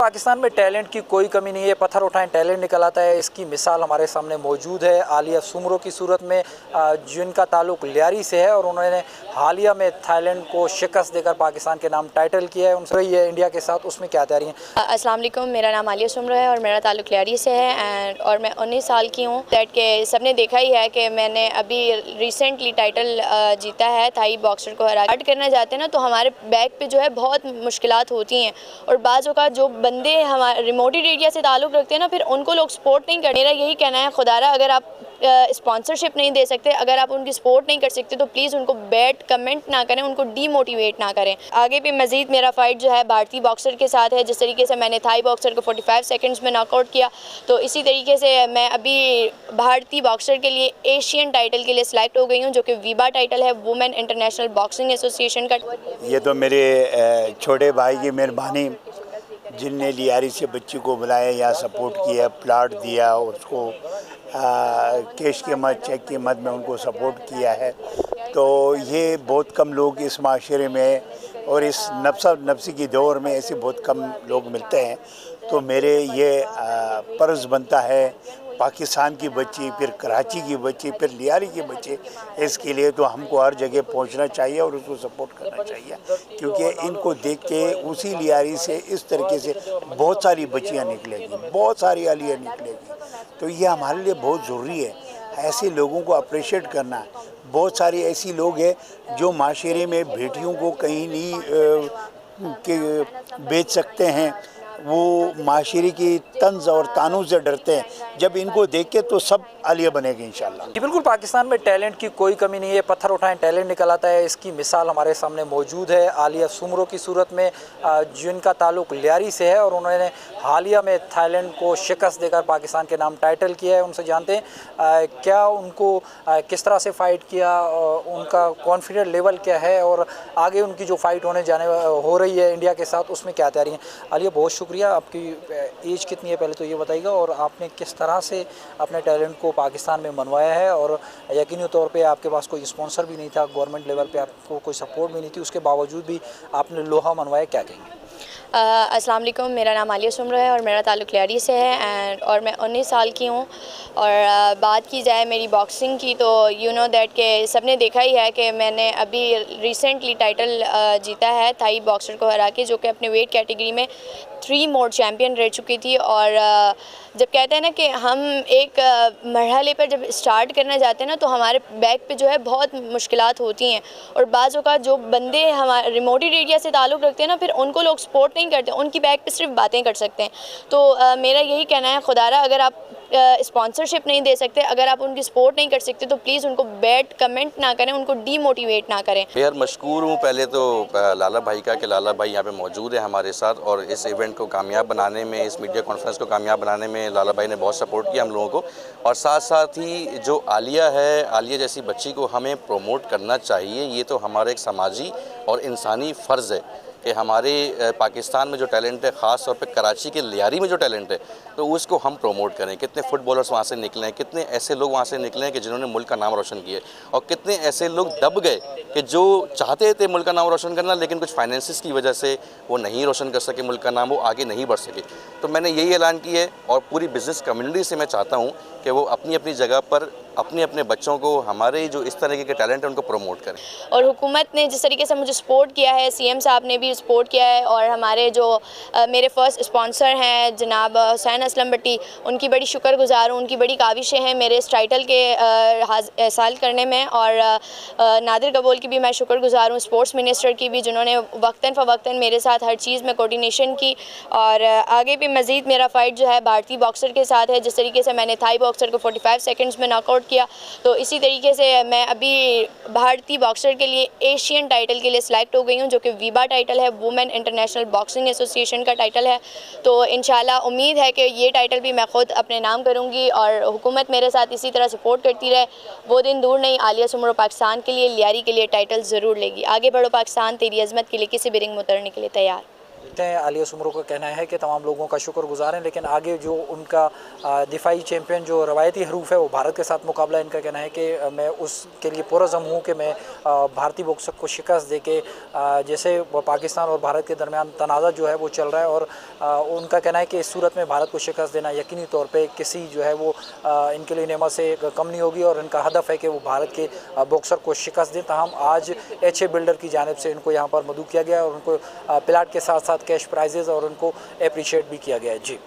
पाकिस्तान में टैलेंट की कोई कमी नहीं है, पत्थर उठाएं टैलेंट निकल आता है। इसकी मिसाल हमारे सामने मौजूद है आलिया सुमरो की सूरत में, जिनका ताल्लुक लियारी से है और उन्होंने हालिया में थाईलैंड को शिकस्त देकर पाकिस्तान के नाम टाइटल किया है। उनसे रही है इंडिया के साथ, उसमें क्या तैयारी है? अस्सलाम वालेकुम, मेरा नाम आलिया सुमरो है और मेरा ताल्लुक लियारी से है और मैं 19 साल की हूँ। दैट के सबने देखा ही है कि मैंने अभी रिसेंटली टाइटल जीता है थाई बॉक्सर को हरा। स्टार्ट करना चाहते हैं ना तो हमारे बैक पे जो है बहुत मुश्किलात होती हैं और बाज़ औक़ात जो बंदे हमारे रिमोट एरिया से ताल्लुक़ रखते हैं ना, फिर उनको लोग सपोर्ट नहीं करते। मेरा यही कहना है, खुदारा अगर आप स्पॉन्सरशिप नहीं दे सकते, अगर आप उनकी सपोर्ट नहीं कर सकते तो प्लीज़ उनको बैड कमेंट ना करें, उनको डीमोटिवेट ना करें। आगे भी मज़ीद मेरा फ़ाइट जो है भारतीय बॉक्सर के साथ है। जिस तरीके से मैंने थाई बॉक्सर को 45 सेकंड्स में नॉकआउट किया, तो इसी तरीके से मैं अभी भारतीय बॉक्सर के लिए एशियन टाइटल के लिए सिलेक्ट हो गई हूँ, जो कि वीबा टाइटल है, वुमेन इंटरनेशनल बॉक्सिंग एसोसिएशन का। ये तो मेरे छोटे भाई की मेहरबानी, जिनने लियारी से बच्ची को बुलाया, यहाँ सपोर्ट किया, प्लाट दिया, उसको कैश की मद, चेक की मद में उनको सपोर्ट किया है। तो ये बहुत कम लोग इस माशरे में और इस नफ्सी की दौर में ऐसे बहुत कम लोग मिलते हैं। तो मेरे ये फ़र्ज़ बनता है, पाकिस्तान की बच्ची, फिर कराची की बच्ची, फिर लियारी की बच्ची, इसके लिए तो हमको हर जगह पहुंचना चाहिए और उसको सपोर्ट करना चाहिए, क्योंकि इनको देख के उसी लियारी से इस तरीके से बहुत सारी बच्चियां निकलेगी, बहुत सारी आलिया निकलेगी। तो ये हमारे लिए बहुत ज़रूरी है, ऐसे लोगों को अप्रिशिएट करना। बहुत सारी ऐसी लोग हैं जो माशरे में बेटियों को कहीं नहीं बेच सकते हैं, वो माशरे की तंज और तानू से डरते हैं। जब इनको देख के तो सब आलिया बनेगी इंशाल्लाह। जी बिल्कुल, पाकिस्तान में टैलेंट की कोई कमी नहीं है, पत्थर उठाएं टैलेंट निकल आता है। इसकी मिसाल हमारे सामने मौजूद है आलिया सुमरो की सूरत में, जिनका ताल्लुक लियारी से है और उन्होंने हालिया में थाईलैंड को शिकस्त देकर पाकिस्तान के नाम टाइटल किया है। उनसे जानते हैं क्या उनको किस तरह से फ़ाइट किया, उनका कॉन्फिडेंट लेवल क्या है और आगे उनकी जो फ़ाइट हो रही है इंडिया के साथ, उसमें क्या तैयारी है। आलिया, बहुत शुक्रिया। आपकी एज कितनी है पहले तो ये बताइएगा, और आपने किस तरह से अपने टैलेंट को पाकिस्तान में मनवाया है, और यकीनी तौर पे आपके पास कोई स्पॉन्सर भी नहीं था, गवर्नमेंट लेवल पे आपको कोई सपोर्ट भी नहीं थी, उसके बावजूद भी आपने लोहा मनवाया, क्या कहेंगे? अस्सलाम वालेकुम, मेरा नाम आलिया सुमरो है और मेरा ताल्लुक लियारी से है और मैं 19 साल की हूँ। और बात की जाए मेरी बॉक्सिंग की, तो यू नो दैट के सबने देखा ही है कि मैंने अभी रिसेंटली टाइटल जीता है थाई बॉक्सर को हरा के, जो कि अपने वेट कैटेगरी में 3 मोड चैम्पियन रह चुकी थी। और जब कहते हैं ना कि हम एक मरहले पर जब स्टार्ट करना चाहते हैं ना, तो हमारे बैक पे जो है बहुत मुश्किलात होती हैं और बाज़ औक़ात जो बंदे हमारे रिमोट एरिया से ताल्लुक़ रखते हैं ना, फिर उनको लोग सपोर्ट नहीं करते, उनकी बैक पे सिर्फ बातें कर सकते हैं। तो मेरा यही कहना है, खुदारा अगर आप स्पॉन्सरशिप नहीं दे सकते, अगर आप उनकी सपोर्ट नहीं कर सकते, तो प्लीज़ उनको बैड कमेंट ना करें, उनको डीमोटिवेट ना करें। यार मशकूर हूँ पहले तो लाला भाई का, कि लाला भाई यहाँ पे मौजूद है हमारे साथ और इस इवेंट को कामयाब बनाने में, इस मीडिया कॉन्फ्रेंस को कामयाब बनाने में लाला भाई ने बहुत सपोर्ट किया हम लोगों को। और साथ साथ ही जो आलिया है, आलिया जैसी बच्ची को हमें प्रोमोट करना चाहिए। ये तो हमारा एक समाजी और इंसानी फ़र्ज़ है कि हमारे पाकिस्तान में जो टैलेंट है, ख़ास तौर पे कराची के लियारी में जो टैलेंट है, तो उसको हम प्रोमोट करें। कितने फुटबॉलर्स वहाँ से निकले हैं, कितने ऐसे लोग वहाँ से निकले हैं कि जिन्होंने मुल्क का नाम रोशन किया, और कितने ऐसे लोग दब गए कि जो चाहते थे मुल्क का नाम रोशन करना, लेकिन कुछ फाइनेंसिस की वजह से वो नहीं रोशन कर सके मुल्क का नाम, वो आगे नहीं बढ़ सके। तो मैंने यही ऐलान किया है और पूरी बिज़नेस कम्युनिटी से मैं चाहता हूँ कि वो अपनी अपनी जगह पर अपने अपने बच्चों को, हमारे जो इस तरीके के टैलेंट है, उनको प्रमोट करें। और हुकूमत ने जिस तरीके से मुझे सपोर्ट किया है, सीएम साहब ने भी सपोर्ट किया है, और हमारे जो मेरे फर्स्ट स्पॉन्सर हैं जनाब हुसैन असलम भट्टी, उनकी बड़ी शुक्रगुजार हूँ। उनकी बड़ी काविशें हैं मेरे इस टाइटल के हासिल करने में। और नादिर कबूल की भी मैं शुक्रगुजार हूँ, स्पोर्ट्स मिनिस्टर की भी, जिन्होंने वक्तन फ़वक्तन मेरे साथ हर चीज़ में कोऑर्डिनेशन की। और आगे भी मज़ीद मेरा फ़ाइट जो है भारतीय बॉक्सर के साथ है। जिस तरीके से मैंने थाई बॉक्सर को 45 सेकंड्स में नॉकआउट किया, तो इसी तरीके से मैं अभी भारतीय बॉक्सर के लिए एशियन टाइटल के लिए सिलेक्ट हो गई हूँ, जो कि वीबा टाइटल है, वुमेन इंटरनेशनल बॉक्सिंग एसोसिएशन का टाइटल है। तो इंशाल्लाह उम्मीद है कि ये टाइटल भी मैं ख़ुद अपने नाम करूँगी और हुकूमत मेरे साथ इसी तरह सपोर्ट करती रहे। वो दिन दूर नहीं, आलिया सुमरो पाकिस्तान के लिए, लियारी के लिए टाइटल ज़रूर लेगी। आगे बढ़ो पाकिस्तान, तेरी अज़मत के लिए किसी भी रिंग में उतरने के लिए तैयार। आलिया सुमरो का कहना है कि तमाम लोगों का शुक्रगुजार हैं, लेकिन आगे जो उनका दिफाई चैम्पियन जो रवायती हरूफ है वो भारत के साथ मुकाबला, इनका कहना है कि मैं उसके लिए पुरज़म हूँ कि मैं भारतीय बॉक्सर को शिकस्त दे के जैसे पाकिस्तान और भारत के दरमियान तनाज़ा जो है वो चल रहा है, और उनका कहना है कि इस सूरत में भारत को शिकस्त देना यकीनी तौर पे किसी जो है वो इनके लिए नेमत से कम नहीं होगी, और इनका हदफ है कि वो भारत के बॉक्सर को शिकस्त दें। ताहम आज HA बिल्डर की जानिब से इनको यहाँ पर मदऊ किया गया और उनको प्लाट के साथ साथ कैश प्राइजेज़ और उनको अप्रिशिएट भी किया गया है। जी।